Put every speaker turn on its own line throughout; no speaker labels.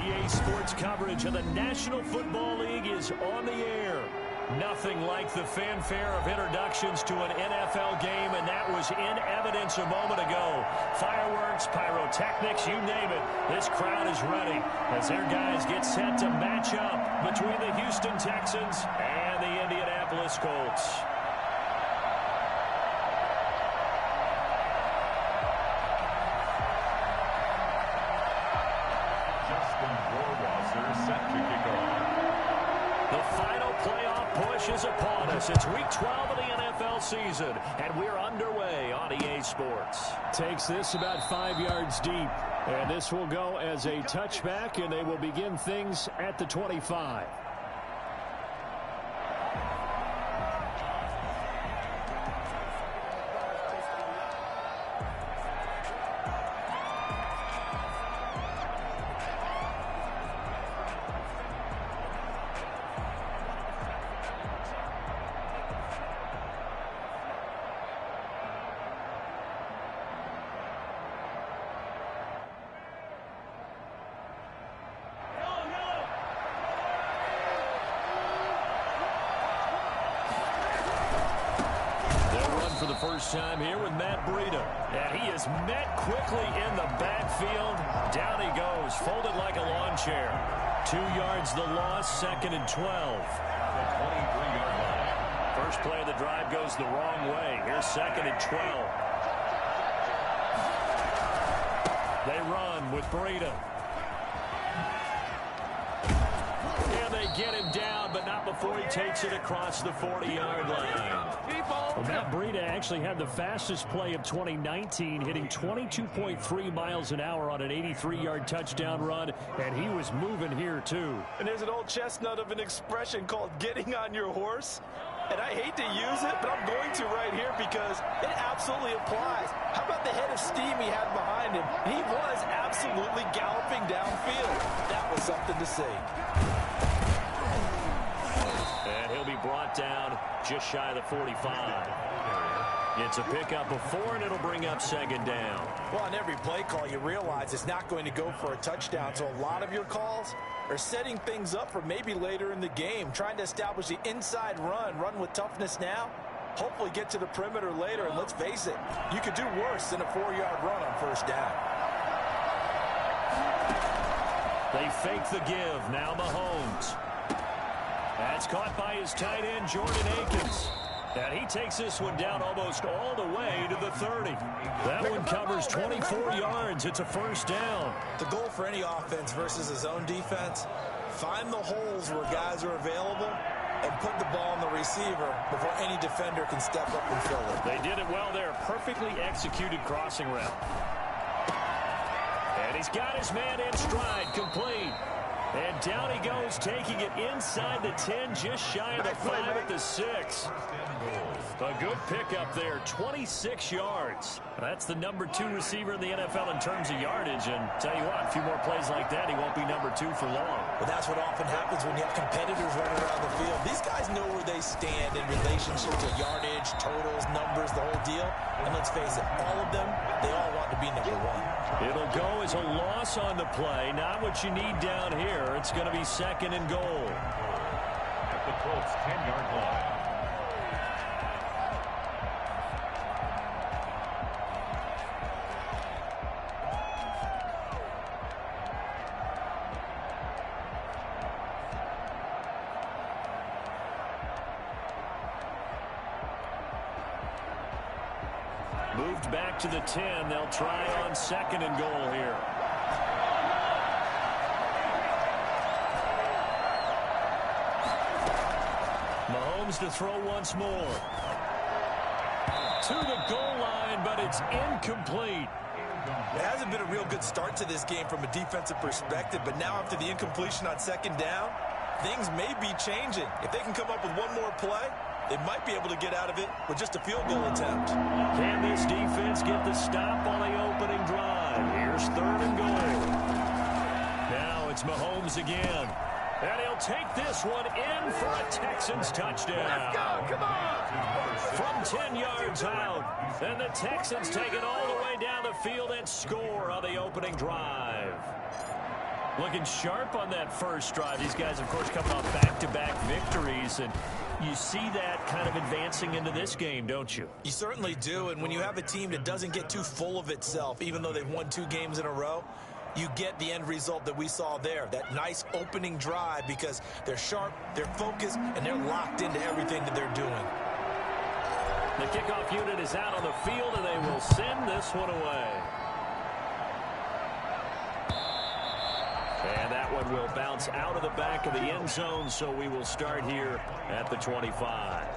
EA Sports coverage of the National Football League is on the air. Nothing like the fanfare of introductions to an NFL game, and that was in evidence a moment ago. Fireworks, pyrotechnics, you name it. This crowd is ready as their guys get set to match up between the Houston Texans and the Indianapolis Colts. Is upon us. It's week 12 of the NFL season, and we're underway on EA Sports.
Takes this about 5 yards deep, and this will go as a touchback, and they will begin things at the 25. First time here with Matt Breida.
And he is met quickly in the backfield. Down he goes, folded like a lawn chair. 2 yards the loss, 2nd and 12. First play of the drive goes the wrong way. Here's 2nd and 12. They run with Breida. And they get him down, but not before he takes it across the 40-yard line.
Well, Matt Breida actually had the fastest play of 2019, hitting 22.3 miles an hour on an 83-yard touchdown run, and he was moving here too.
And there's an old chestnut of an expression called getting on your horse. And I hate to use it, but I'm going to right here because it absolutely applies. How about the head of steam he had behind him? He was absolutely galloping downfield. That was something to see.
And he'll be brought down just shy of the 45. It's a pickup of 4, and it'll bring up 2nd down.
Well, on every play call, you realize it's not going to go for a touchdown. So a lot of your calls are setting things up for maybe later in the game, trying to establish the inside run with toughness now, hopefully get to the perimeter later. And let's face it, you could do worse than a 4-yard run on first down.
They fake the give. Now Mahomes. That's caught by his tight end, Jordan Akins. And he takes this one down almost all the way to the 30. That one covers 24 yards. It's a first down.
The goal for any offense versus his own defense, find the holes where guys are available and put the ball on the receiver before any defender can step up and fill it.
They did it well there. Perfectly executed crossing route. And he's got his man in stride, complete. And down he goes, taking it inside the 10, just shy of the 5 at the 6. A good pickup there, 26 yards. That's the number 2 receiver in the NFL in terms of yardage. And tell you what, a few more plays like that, he won't be number 2 for long.
Well, that's what often happens when you have competitors running around the field. These guys know where they stand in relationship to yardage, totals, numbers, the whole deal. And let's face it, all of them, they all want to be number 1.
It'll go as a loss on the play. Not what you need down here. It's going to be 2nd and goal.
At the Colts 10-yard line.
Moved back to the 10. They'll try on 2nd and goal here. Mahomes to throw once more. To the goal line, but it's incomplete.
It hasn't been a real good start to this game from a defensive perspective, but now after the incompletion on 2nd down, things may be changing. If they can come up with one more play, they might be able to get out of it with just a field goal attempt.
Can this defense get the stop on the opening drive? Here's 3rd and goal. Now it's Mahomes again. And he'll take this one in for a Texans touchdown.
Let's go, come on!
From 10 yards out. And the Texans take it all the way down the field and score on the opening drive.
Looking sharp on that first drive. These guys, of course, coming off back-to-back victories, and you see that kind of advancing into this game, don't you?
You certainly do, and when you have a team that doesn't get too full of itself, even though they've won 2 games in a row, you get the end result that we saw there, that nice opening drive, because they're sharp, they're focused, and they're locked into everything that they're doing.
The kickoff unit is out on the field, and they will send this one away. And that one will bounce out of the back of the end zone, so we will start here at the 25.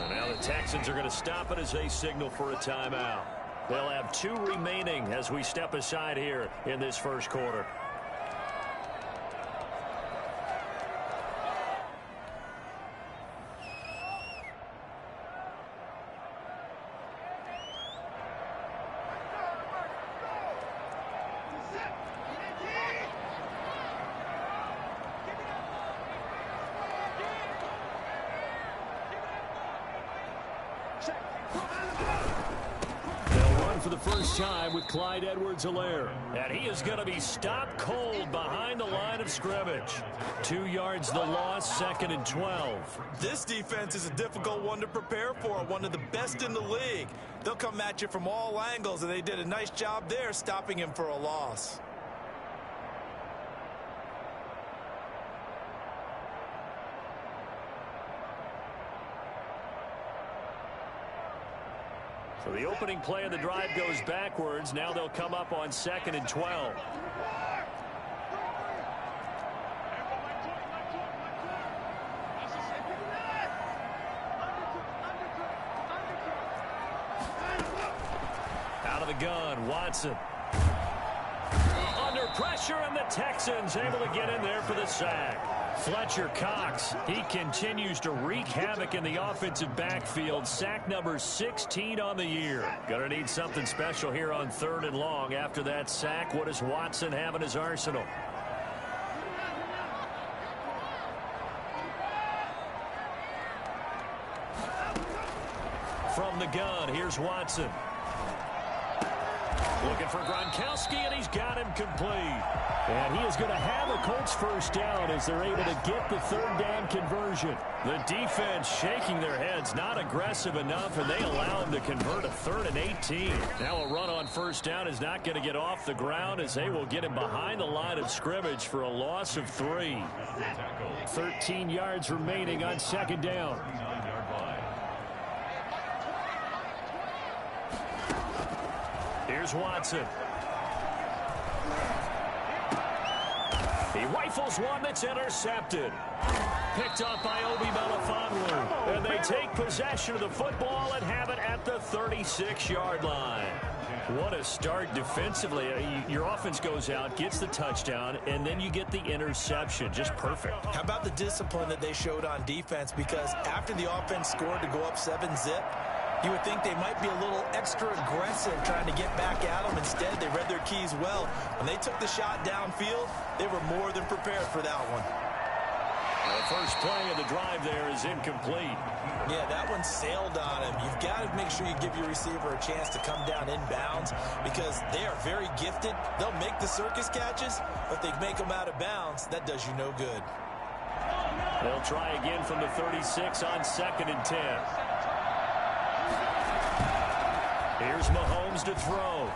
And now the Texans are going to stop it as they signal for a timeout. They'll have 2 remaining as we step aside here in this first quarter. For the first time with Clyde Edwards-Helaire. And he is going to be stopped cold behind the line of scrimmage. 2 yards the loss, 2nd and 12.
This defense is a difficult one to prepare for, one of the best in the league. They'll come at you from all angles, and they did a nice job there stopping him for a loss.
So the opening play of the drive goes backwards. Now they'll come up on 2nd and 12. Out of the gun, Watson. Under pressure, and the Texans able to get in there for the sack. Fletcher Cox, he continues to wreak havoc in the offensive backfield. Sack number 16 on the year. Gonna need something special here on 3rd and long. After that sack, what does Watson have in his arsenal? From the gun, here's Watson. Looking for Gronkowski, and he's got him complete. And he is going to have a Colts first down as they're able to get the 3rd down conversion. The defense shaking their heads, not aggressive enough, and they allow him to convert a 3rd and 18. Now a run on first down is not going to get off the ground as they will get him behind the line of scrimmage for a loss of 3. 13 yards remaining on 2nd down. Here's Watson. He rifles one that's intercepted. Picked up by Obi Melifonwu. And they take possession of the football and have it at the 36-yard line. What a start defensively. Your offense goes out, gets the touchdown, and then you get the interception. Just perfect.
How about the discipline that they showed on defense? Because after the offense scored to go up 7-zip, you would think they might be a little extra aggressive trying to get back at them. Instead, they read their keys well. When they took the shot downfield, they were more than prepared for that one.
The first play of the drive there is incomplete.
Yeah, that one sailed on him. You've got to make sure you give your receiver a chance to come down inbounds because they are very gifted. They'll make the circus catches, but if they make them out of bounds, that does you no good.
They'll try again from the 36 on 2nd and 10. Here's Mahomes to throw.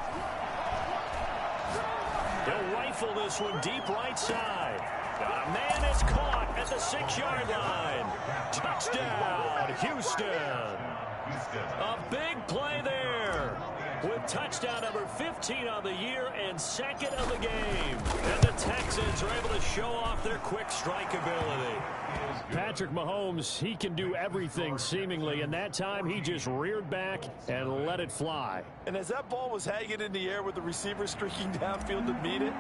He'll rifle this one deep right side. A man is caught at the 6-yard line. Touchdown, Houston. A big play there with touchdown number 15 on the year and 2nd of the game. And the Texans are able to show off their quick strike ability. Patrick Mahomes, he can do everything seemingly, and that time he just reared back and let it fly.
And as that ball was hanging in the air with the receiver streaking downfield to meet it,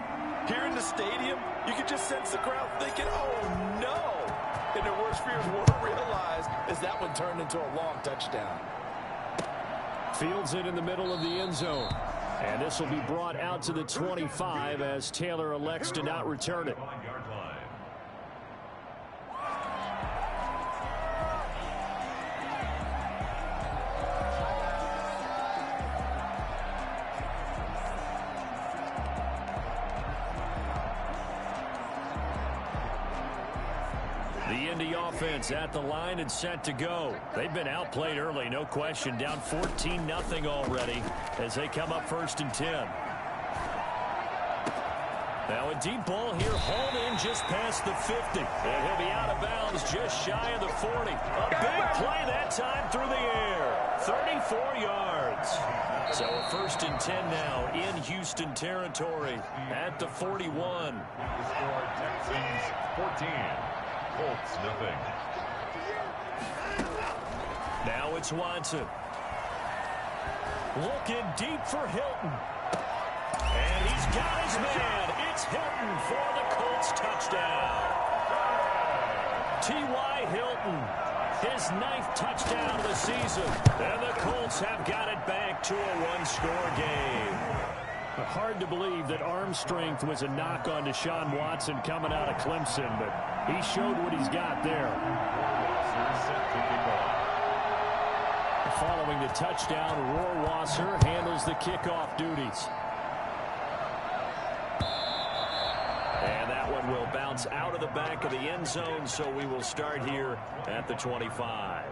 here in the stadium, you could just sense the crowd thinking, oh no! And their worst fears weren't realized as that one turned into a long touchdown.
Fields it in the middle of the end zone.
And this will be brought out to the 25 as Taylor elects to not return it. The Indy offense at the line and set to go. They've been outplayed early, no question. Down 14-0 already as they come up 1st and 10. Now a deep ball here, hauled in just past the 50. And he'll be out of bounds just shy of the 40. A big play that time through the air. 34 yards. So a 1st and 10 now in Houston territory at the 41.
The score, Texans 14. Colts, nothing.
Now it's Watson. Looking deep for Hilton. And he's got his man. It's Hilton for the Colts touchdown. T.Y. Hilton, his 9th touchdown of the season. And the Colts have got it back to a one-score game. Hard to believe that arm strength was a knock on Deshaun Watson coming out of Clemson, but he showed what he's got there. Following the touchdown, Rohrwasser handles the kickoff duties. And that one will bounce out of the back of the end zone, so we will start here at the 25.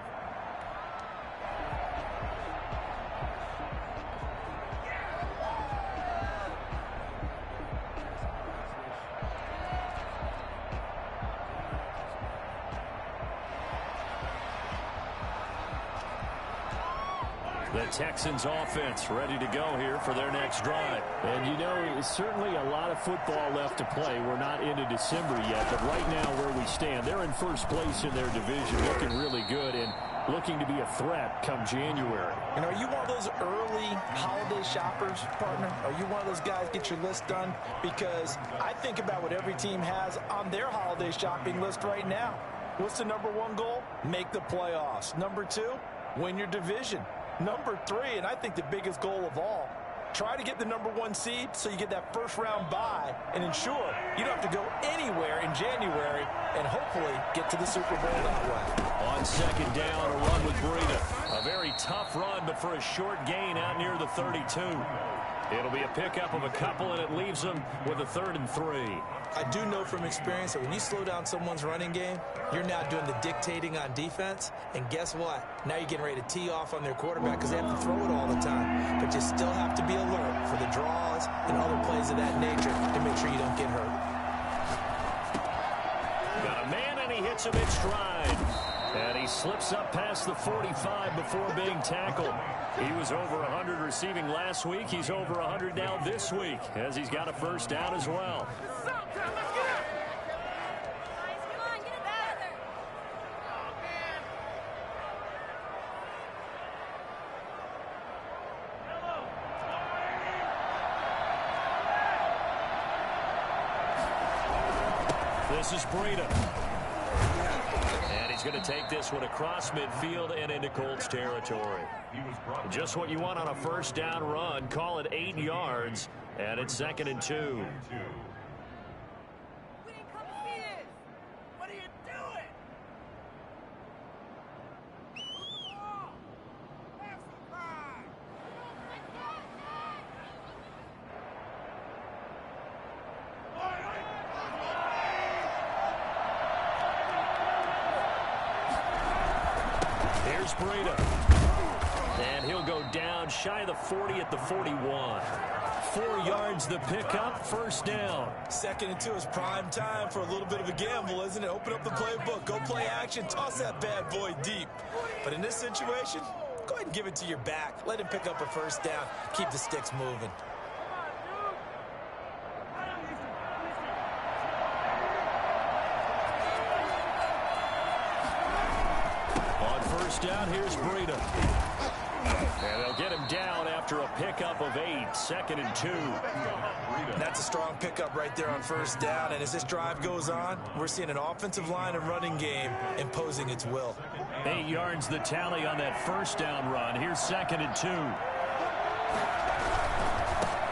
The Texans offense ready to go here for their next drive. And you know, certainly a lot of football left to play. We're not into December yet, but right now where we stand, they're in first place in their division, looking really good and looking to be a threat come January.
And are you one of those early holiday shoppers, partner? Are you one of those guys get your list done? Because I think about what every team has on their holiday shopping list right now. What's the #1 goal? Make the playoffs. #2, win your division. #3, and I think the biggest goal of all, try to get the #1 seed so you get that first-round bye and ensure you don't have to go anywhere in January and hopefully get to the Super Bowl that way.
On 2nd down, a run with Breida. A very tough run, but for a short gain out near the 32. It'll be a pickup of a couple, and it leaves them with a 3rd and 3.
I do know from experience that when you slow down someone's running game, you're now doing the dictating on defense. And guess what? Now you're getting ready to tee off on their quarterback because they have to throw it all the time. But you still have to be alert for the draws and other plays of that nature to make sure you don't get hurt.
Got a man, and he hits him in stride. And he slips up past the 45 before being tackled. He was over 100 receiving last week. He's over 100 now this week as he's got a first down as well. This is Breida. And he's going to take this one across midfield and into Colts territory. Just what you want on a first down run. Call it 8 yards, and it's 2nd and 2.
What are you doing?
Here's Breida. And he'll go down shy of the 40 at the 41. 4 yards the pickup, first down.
2nd and 2 is prime time for a little bit of a gamble, isn't it? Open up the playbook, go play action, toss that bad boy deep. But in this situation, go ahead and give it to your back. Let him pick up a first down. Keep the sticks moving.
On first down, here's Breida. And they'll get him down after a pickup of 8, 2nd and 2.
That's a strong pickup right there on first down. And as this drive goes on, we're seeing an offensive line and running game imposing its will.
8 yards the tally on that first down run. Here's 2nd and 2.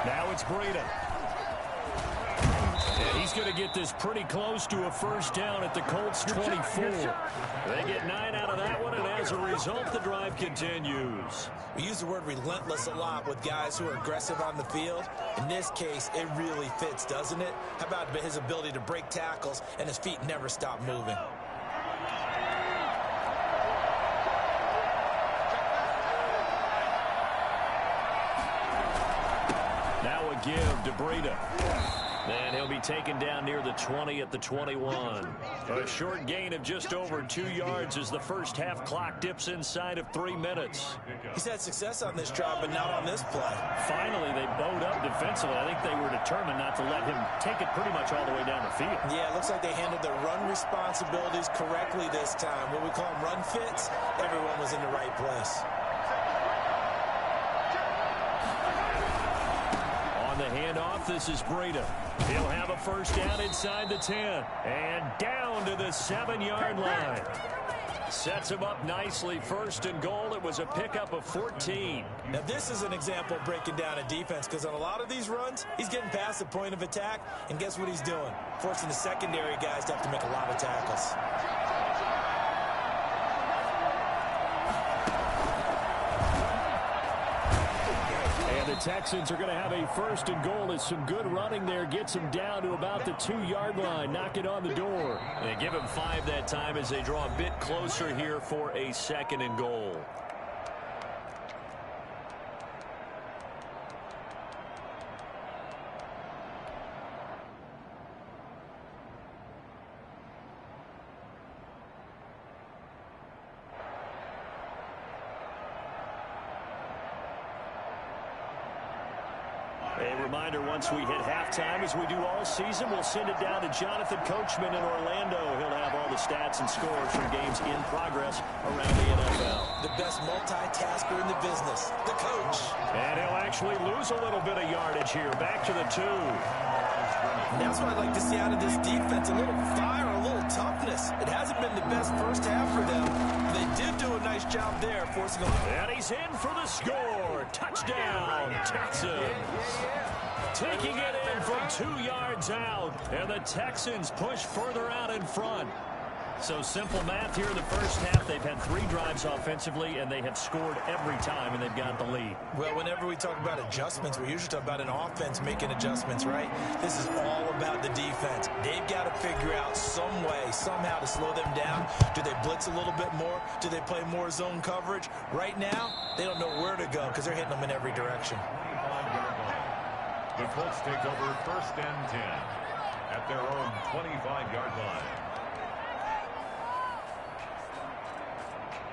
Now it's Breida. And he's going to get this pretty close to a first down at the Colts 24. They get 9 out of that one, and as a result, the drive continues.
We use the word relentless a lot with guys who are aggressive on the field. In this case, it really fits, doesn't it? How about his ability to break tackles and his feet never stop moving?
Now a give to Breida. And he'll be taken down near the 20 at the 21. A short gain of just over 2 yards as the first half clock dips inside of 3 minutes.
He's had success on this drive, but not on this play.
Finally, they bowed up defensively. I think they were determined not to let him take it pretty much all the way down the field.
Yeah, it looks like they handled their run responsibilities correctly this time. What we call them run fits, everyone was in the right place.
On the handoff, this is Breida. He'll have a first down inside the 10. And down to the 7-yard line. Sets him up nicely. First and goal. It was a pickup of 14.
Now, this is an example of breaking down a defense, because on a lot of these runs, he's getting past the point of attack, and guess what he's doing? Forcing the secondary guys to have to make a lot of tackles.
The Texans are going to have a first and goal as some good running there gets him down to about the 2-yard line. Knock it on the door. They give him 5 that time as they draw a bit closer here for a second and goal. A reminder, once we hit halftime, as we do all season, we'll send it down to Jonathan Coachman in Orlando. He'll have all the stats and scores from games in progress around the NFL.
The best multitasker in the business, the coach.
And he'll actually lose a little bit of yardage here. Back to the 2.
That's what I'd like to see out of this defense. A little fire, a little toughness. It hasn't been the best first half for them. They did do a nice job there, forcing them.
And he's in for the score. Touchdown, Texans. Taking it in from 2 yards out. And the Texans push further out in front. So simple math here in the first half. They've had 3 drives offensively, and they have scored every time, and they've got the lead.
Well, whenever we talk about adjustments, we usually talk about an offense making adjustments, right? This is all about the defense. They've got to figure out some way, somehow to slow them down. Do they blitz a little bit more? Do they play more zone coverage? Right now, they don't know where to go because they're hitting them in every direction.
The Colts take over first and 10 at their own 25-yard line.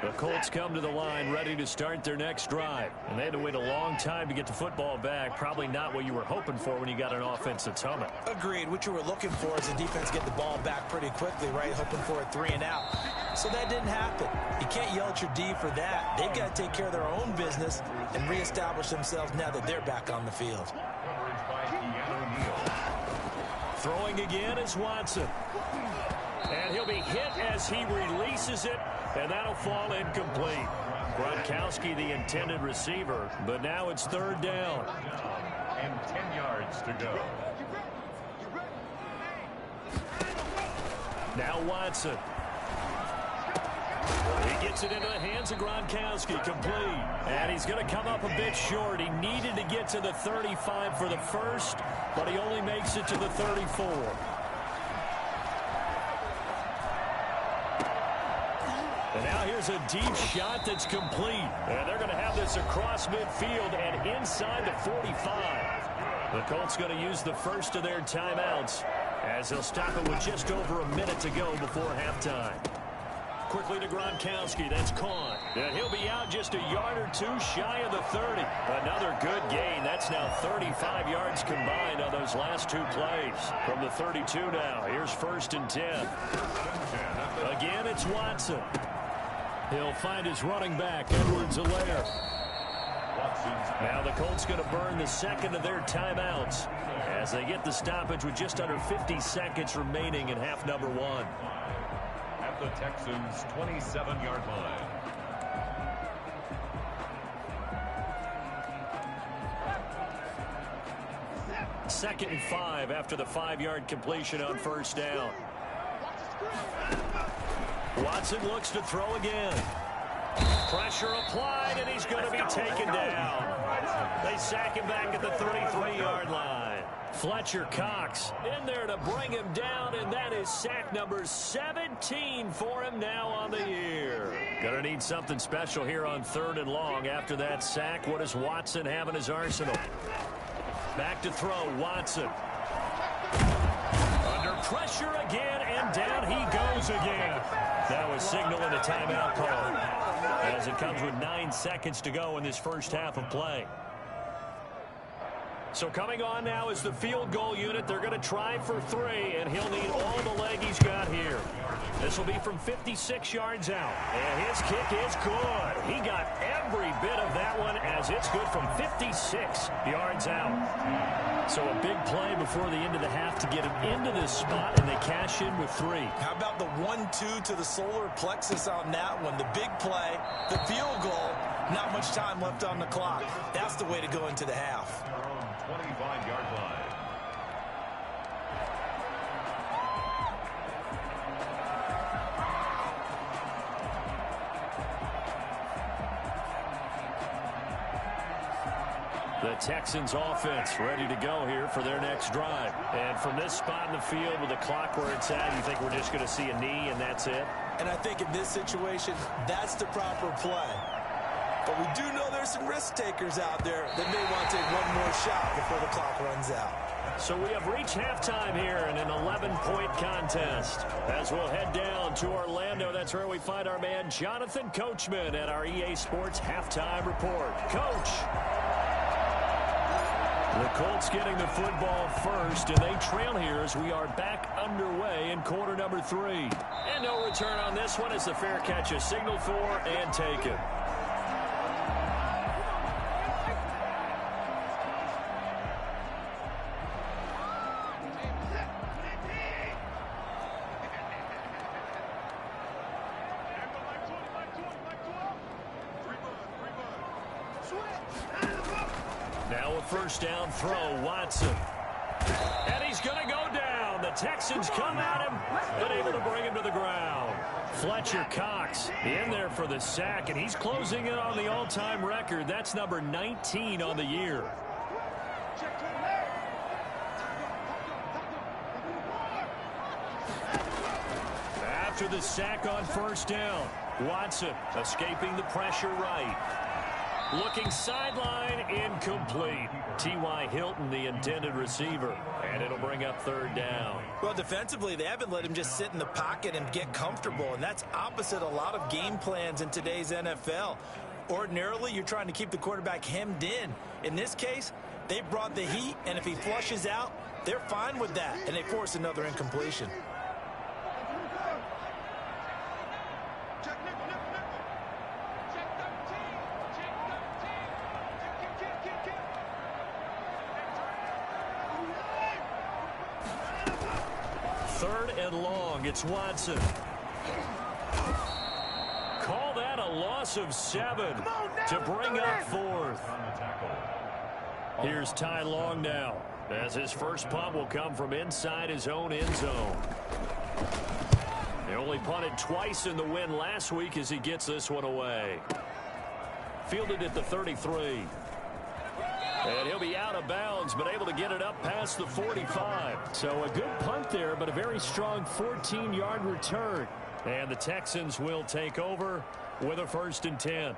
The Colts come to the line ready to start their next drive. And they had to wait a long time to get the football back. Probably not what you were hoping for when you got an offense that's humming.
Agreed. What you were looking for is the defense get the ball back pretty quickly, right? Hoping for a 3 and out. So that didn't happen. You can't yell at your D for that. They've got to take care of their own business and reestablish themselves now that they're back on the field.
Throwing again is Watson. And he'll be hit as he releases it, and that'll fall incomplete. Gronkowski, the intended receiver, but now it's 3rd down.
And 10 yards to go.
Now Watson. He gets it into the hands of Gronkowski, complete. And he's going to come up a bit short. He needed to get to the 35 for the first, but he only makes it to the 34. And now here's a deep shot that's complete. And they're going to have this across midfield and inside the 45. The Colts going to use the first of their timeouts as they'll stop it with just over a minute to go before halftime. Quickly to Gronkowski. That's caught. And he'll be out just a yard or 2 shy of the 30. Another good gain. That's now 35 yards combined on those last 2 plays. From the 32 now. Here's 1st and 10. Again, it's Watson. He'll find his running back, Edwards-Helaire. Now the Colts going to burn the second of their timeouts as they get the stoppage with just under 50 seconds remaining in half number 1.
At the Texans' 27-yard line.
2nd and 5 after the 5-yard completion on first down. Watson looks to throw again. Pressure applied, and he's going to be taken down. They sack him back at the 33-yard line. Fletcher Cox in there to bring him down, and that is sack number 17 for him now on the year. Going to need something special here on 3rd and long after that sack. What does Watson have in his arsenal? Back to throw, Watson. Under pressure again, and down he goes again. That was signaling a timeout call, as it comes with 9 seconds to go in this first half of play. So coming on now is the field goal unit. They're going to try for 3, and he'll need all the leg he's got here. This will be from 56 yards out, and his kick is good. He got every bit of that one, as it's good from 56 yards out. So a big play before the end of the half to get him into this spot, and they cash in with 3.
How about the 1-2 to the solar plexus on that one? The big play, the field goal, not much time left on the clock. That's the way to go into the half.
25-yard line.
The Texans offense ready to go here for their next drive. And from this spot in the field with the clock where it's at, you think we're just going to see a knee and that's it?
And I think in this situation, that's the proper play. But we do know there's some risk takers out there that may want to take one more shot before the clock runs out.
So we have reached halftime here in an 11-point contest. As we'll head down to Orlando, that's where we find our man Jonathan Coachman at our EA Sports Halftime Report. Coach! The Colts getting the football first, and they trail here as we are back underway in quarter number 3. And no return on this one as the fair catch is signaled for and taken. Now a first down throw, Watson. And he's going to go down. The Texans come at him, but able to bring him to the ground. Fletcher Cox in there for the sack, and he's closing in on the all-time record. That's number 19 on the year. After the sack on first down, Watson escaping the pressure right. Looking sideline, incomplete. T.Y. Hilton, the intended receiver, and it'll bring up 3rd down.
Well, defensively, they haven't let him just sit in the pocket and get comfortable, and that's opposite a lot of game plans in today's NFL. Ordinarily, you're trying to keep the quarterback hemmed in. In this case, they brought the heat, and if he flushes out, they're fine with that, and they force another incompletion.
It's Watson. Call that a loss of 7 to bring up 4th. Here's Ty Long now, as his first punt will come from inside his own end zone. He only punted twice in the win last week as he gets this one away. Fielded at the 33. And he'll be out of bounds, but able to get it up past the 45. So a good punt there, but a very strong 14-yard return. And the Texans will take over with a 1st and 10.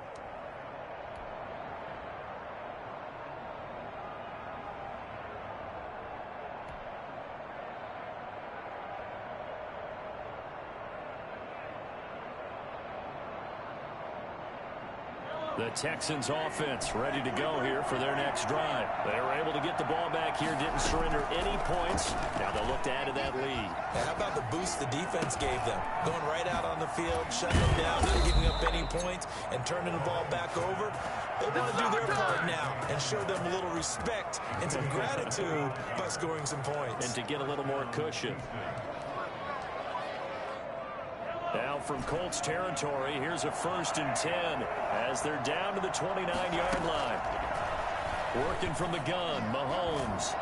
The Texans offense ready to go here for their next drive. They were able to get the ball back here, didn't surrender any points. Now they'll look to add to that lead.
How about the boost the defense gave them? Going right out on the field, shutting them down, not giving up any points, and turning the ball back over. They want to do their part now and show them a little respect and some gratitude by scoring some points.
And to get a little more cushion. Now from Colts territory, here's a 1st and 10 as they're down to the 29-yard line. Working from the gun, Mahomes.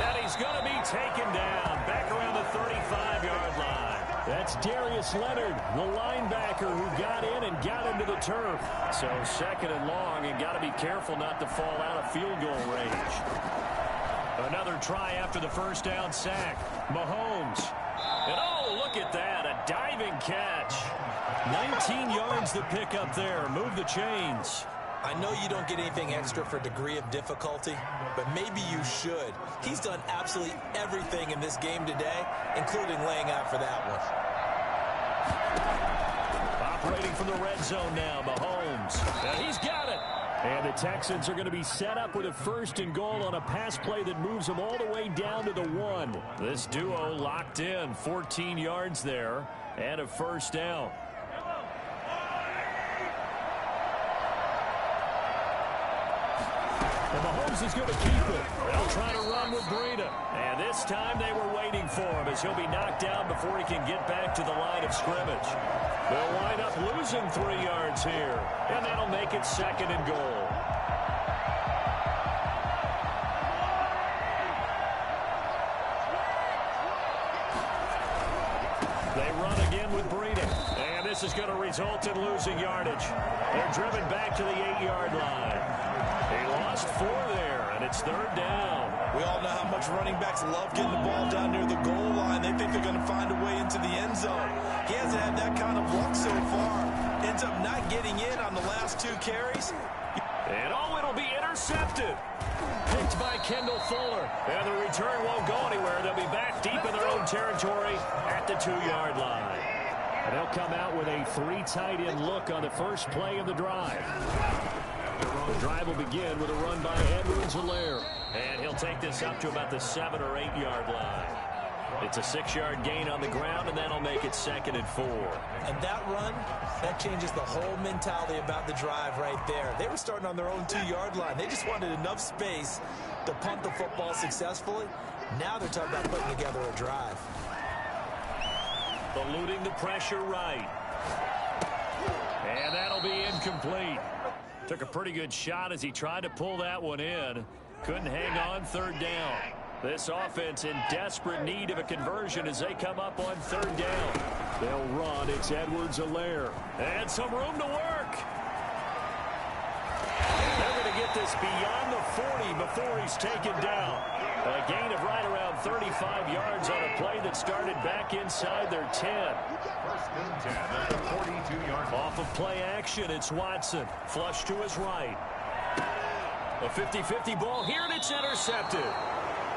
And he's going to be taken down back around the 35-yard line. That's Darius Leonard, the linebacker who got in and got into the turf. So second and long, and got to be careful not to fall out of field goal range. Another try after the first down sack. Mahomes. And oh, look at that, a diving catch. 19 yards to pick up there. Move the chains.
I know you don't get anything extra for degree of difficulty, but maybe you should. He's done absolutely everything in this game today, including laying out for that one.
Operating from the red zone now, Mahomes. And he's got it. And the Texans are going to be set up with a first and goal on a pass play that moves them all the way down to the 1. This duo locked in, 14 yards there, and a first down. And Mahomes is going to keep it. They'll try to run with Breida. And this time they were waiting for him as he'll be knocked down before he can get back to the line of scrimmage. They'll wind up losing 3 yards here. And that'll make it second and goal. They run again with Breida. And this is going to result in losing yardage. They're driven back to the 8-yard line. They lost 4 there, and it's third down.
We all know how much running backs love getting the ball down near the goal line. They think they're going to find a way into the end zone. He hasn't had that kind of luck so far. Ends up not getting in on the last 2 carries.
And oh, it'll be intercepted. Picked by Kendall Fuller. And the return won't go anywhere. They'll be back deep in their own territory at the 2-yard line. And they'll come out with a 3 tight end look on the first play of the drive. The drive will begin with a run by Edwards-Helaire. And he'll take this up to about the 7 or 8 yard line. It's a 6-yard gain on the ground, and that'll make it second and 4.
And that run, that changes the whole mentality about the drive right there. They were starting on their own 2-yard line. They just wanted enough space to punt the football successfully. Now they're talking about putting together a drive.
Eluding the pressure right. And that'll be incomplete. Took a pretty good shot as he tried to pull that one in. Couldn't hang on third down. This offense in desperate need of a conversion as they come up on third down. They'll run. It's Edwards-Helaire. And some room to work. They're going to get this beyond the 40 before he's taken down. A gain of right around 35 yards on a play that started back inside their 10.
First and 10 at the 42-yard line.
Off of play action, it's Watson. Flush to his right. A 50-50 ball here, and it's intercepted.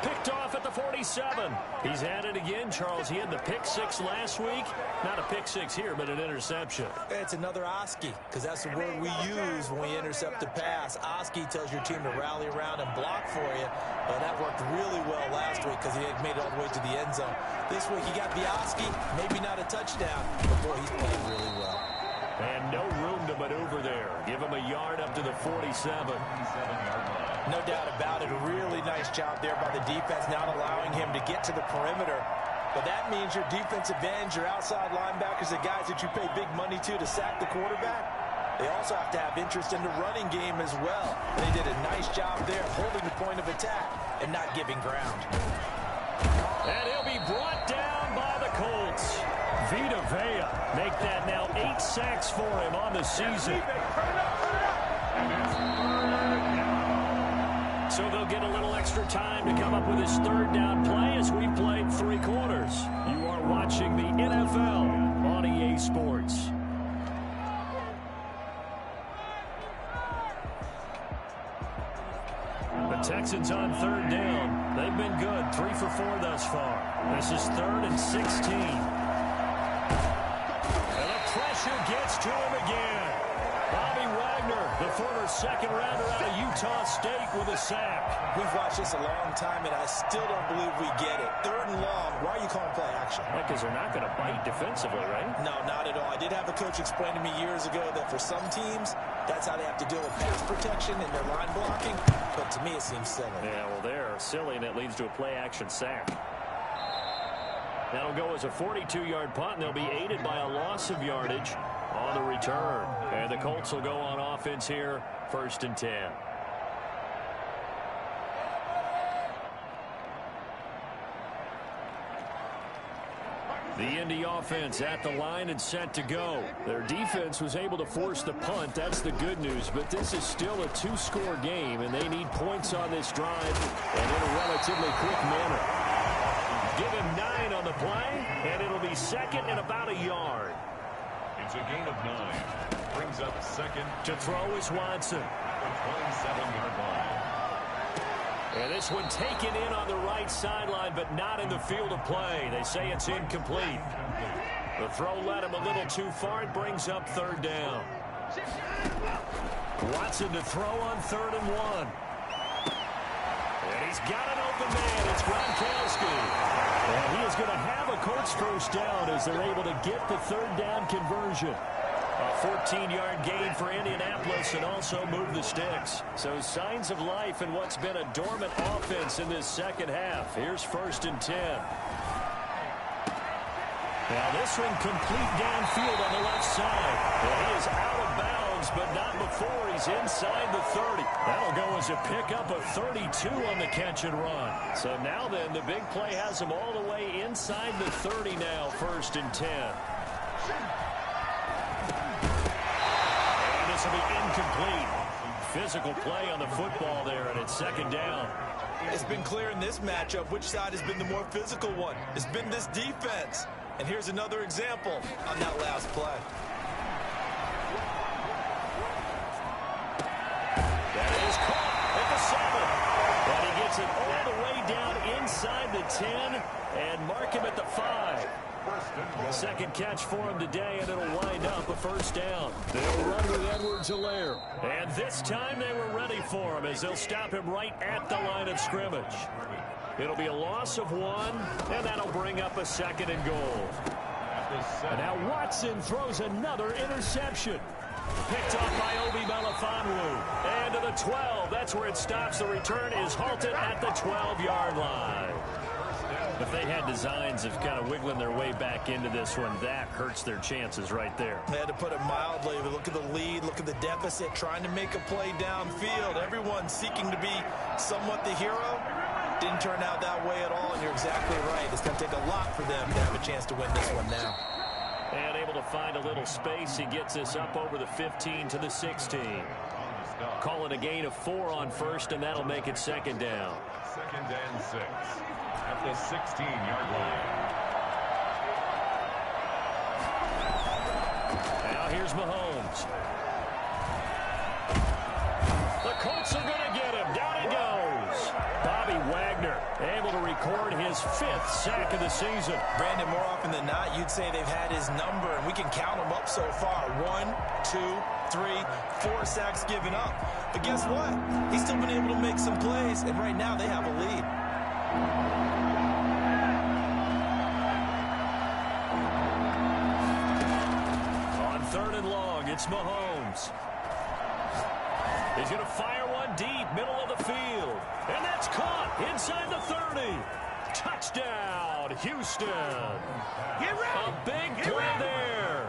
Picked off at the 47. He's at it again, Charles. He had the pick 6 last week. Not a pick 6 here, but an interception.
It's another Oski, because that's the word we use when we intercept a pass. Oski tells your team to rally around and block for you. But that worked really well last week because he had made it all the way to the end zone. This week he got the Oski, maybe not a touchdown, but boy, he's playing really well.
And no room to maneuver there. Give him a yard up to the 47.
No doubt about it. A really nice job there by the defense, not allowing him to get to the perimeter. But that means your defensive ends, your outside linebackers, the guys that you pay big money to sack the quarterback, they also have to have interest in the running game as well. They did a nice job there holding the point of attack and not giving ground.
And he'll be brought down by the Colts. Vita Vea make that now 8 sacks for him on the season. So they'll get a little extra time to come up with his third down play as we've played 3 quarters. You are watching the NFL on EA Sports. The Texans on third down. They've been good, 3 for 4 thus far. This is 3rd and 16. And the pressure gets to him again. Bobby Wagner, the former second-rounder out of Utah State with a sack.
We've watched this a long time, and I still don't believe we get it. 3rd and long. Why are you calling play action?
Because they're not going to bite defensively, right?
No, not at all. I did have a coach explain to me years ago that for some teams, that's how they have to deal with pass protection and their line blocking. But to me, it seems silly.
Yeah, well, they're silly, and it leads to a play-action sack. That'll go as a 42-yard punt, and they'll be aided by a loss of yardage on the return. And the Colts will go on offense here, 1st and 10. The Indy offense at the line and set to go. Their defense was able to force the punt. That's the good news. But this is still a two-score game, and they need points on this drive and in a relatively quick manner. Give him 9 on the play, and it'll be second and about a yard.
It's a gain of 9. Brings up second.
To throw is Watson.
The 27-yard line.
And this one taken in on the right sideline, but not in the field of play. They say it's incomplete. The throw led him a little too far. It brings up third down. Watson to throw on 3rd and 1. And he's got an open man. It's Gronkowski. And he is going to have a Colts first down as they're able to get the third down conversion. A 14-yard gain for Indianapolis and also move the sticks. So signs of life in what's been a dormant offense in this second half. Here's 1st and 10. Now this one complete downfield on the left side. Well, he is out of bounds, but not before he's inside the 30. That'll go as a pickup of 32 on the catch and run. So now then, the big play has him all the way inside the 30 now, 1st and 10. This will be incomplete. Physical play on the football there, and it's 2nd down.
It's been clear in this matchup which side has been the more physical one. It's been this defense. And here's another example on that last play.
That is caught at the 7. And he gets it all the way down inside the 10 and mark him at the 5. Second catch for him today, and it'll wind up a first down. They'll run with Edwards-Helaire. And this time they were ready for him as they'll stop him right at the line of scrimmage. It'll be a loss of 1, and that'll bring up a 2nd and goal. And now Watson throws another interception. Picked off by Obi Melifonwu. And to the 12. That's where it stops. The return is halted at the 12-yard line. If they had designs of kind of wiggling their way back into this one, that hurts their chances right there.
They had to put it mildly. But look at the lead, look at the deficit, trying to make a play downfield. Everyone seeking to be somewhat the hero. Didn't turn out that way at all, and you're exactly right. It's going to take a lot for them to have a chance to win this one now.
And able to find a little space. He gets this up over the 15 to the 16. Call it a gain of 4 on 1st, and that'll make it 2nd down.
2nd and 6. At the 16-yard line.
Now here's Mahomes. The Colts are going to get him. Down he goes. Bobby Wagner able to record his 5th sack of the season.
Brandon, more often than not, you'd say they've had his number, and we can count them up so far. 1, 2, 3, 4 sacks given up. But guess what? He's still been able to make some plays, and right now they have a lead.
On 3rd and long, it's Mahomes. He's going to fire one deep, middle of the field. And that's caught inside the 30. Touchdown, Houston. A big play there.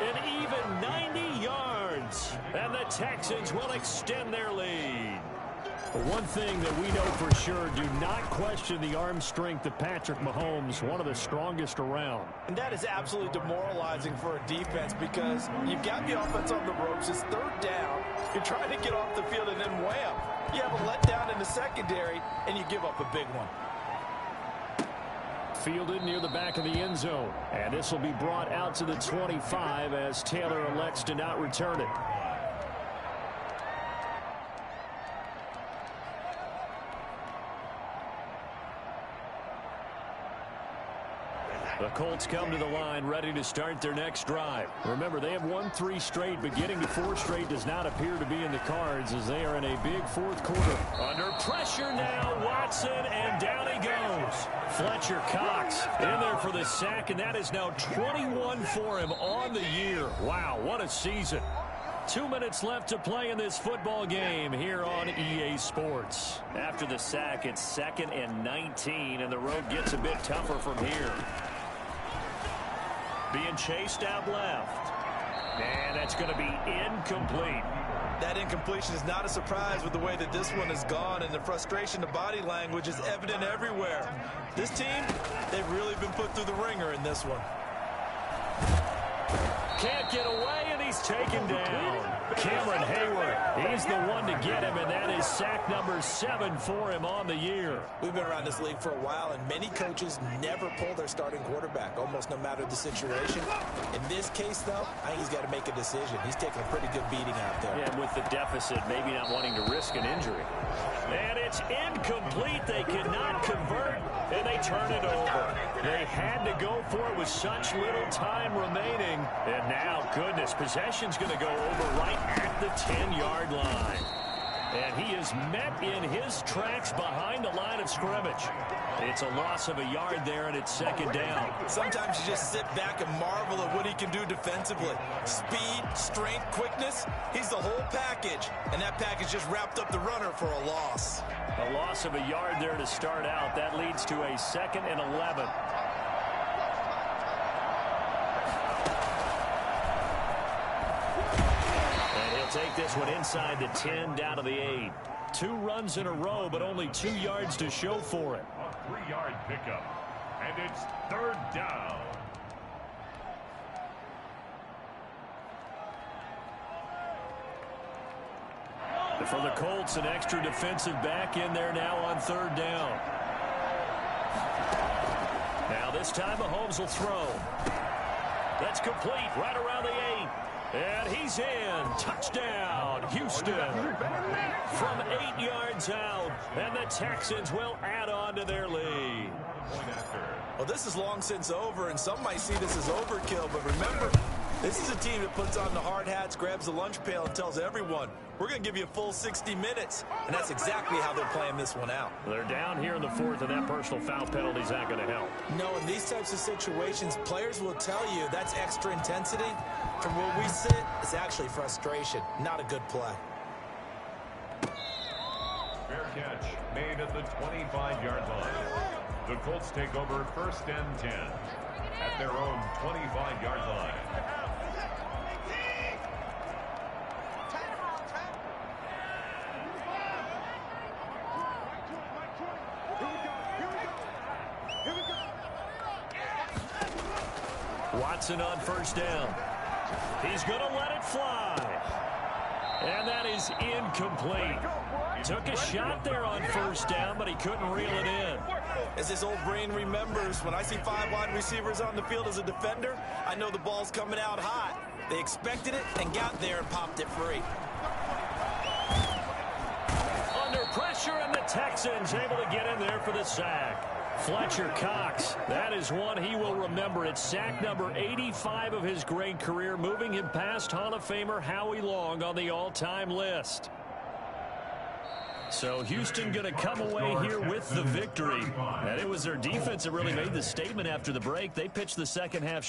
An even 90 yards. And the Texans will extend their lead. One thing that we know for sure, do not question the arm strength of Patrick Mahomes, one of the strongest around.
And that is absolutely demoralizing for a defense because you've got the offense on the ropes. It's 3rd down. You're trying to get off the field, and then wham, you have a letdown in the secondary, and you give up a big one.
Fielded near the back of the end zone. And this will be brought out to the 25 as Taylor elects to not return it. The Colts come to the line ready to start their next drive. Remember, they have won 3 straight, but getting to 4 straight does not appear to be in the cards as they are in a big 4th quarter. Under pressure now, Watson, and down he goes. Fletcher Cox in there for the sack, and that is now 21 for him on the year. Wow, what a season. 2 minutes left to play in this football game here on EA Sports. After the sack, it's 2nd and 19, and the road gets a bit tougher from here. Being chased out left. And that's going to be incomplete.
That incompletion is not a surprise with the way that this one has gone, and the frustration, the body language is evident everywhere. This team, they've really been put through the ringer in this one.
Can't get away, and he's taken down. Cameron Hayward, he's the one to get him, and that is sack number 7 for him on the year.
We've been around this league for a while, and many coaches never pull their starting quarterback, almost no matter the situation. In this case, though, I think he's got to make a decision. He's taking a pretty good beating out there.
Yeah, and with the deficit, maybe not wanting to risk an injury. And it's incomplete. They could not convert, and they turn it over. They had to go for it with such little time remaining. And now, goodness, possession's going to go over right at the 10-yard line. And he is met in his tracks behind the line of scrimmage. It's a loss of a yard there, and it's second down.
Sometimes you just sit back and marvel at what he can do defensively. Speed, strength, quickness, he's the whole package. And that package just wrapped up the runner for a loss.
A loss of a yard there to start out. That leads to a 2nd and 11. Take this one inside the 10, down to the 8. 2 runs in a row, but only 2 yards to show for it.
A 3-yard pickup, and it's 3rd down.
For the Colts, an extra defensive back in there now on 3rd down. Now this time Mahomes will throw. That's complete right around the 8. And he's in. Touchdown, Houston. From 8 yards out. And the Texans will add on to their lead.
Well, this is long since over, and some might see this as overkill. But remember, this is a team that puts on the hard hats, grabs the lunch pail, and tells everyone, we're going to give you a full 60 minutes. And that's exactly how they're playing this one out.
They're down here in the 4th, and that personal foul penalty is not going to help.
No, in these types of situations, players will tell you that's extra intensity. From where we sit, it's actually frustration, not a good play.
Fair catch made at the 25-yard line. The Colts take over 1st and 10 at their own 25-yard line.
Watson on 1st down. He's going to let it fly. And that is incomplete. Took a shot there on 1st down, but he couldn't reel it in.
As his old brain remembers, when I see 5 wide receivers on the field as a defender, I know the ball's coming out hot. They expected it and got there and popped it free.
Under pressure, and the Texans able to get in there for the sack. Fletcher Cox, that is one he will remember. It's sack number 85 of his great career, moving him past Hall of Famer Howie Long on the all-time list. So Houston going to come away here with the victory. And it was their defense that really made the statement after the break. They pitched the second half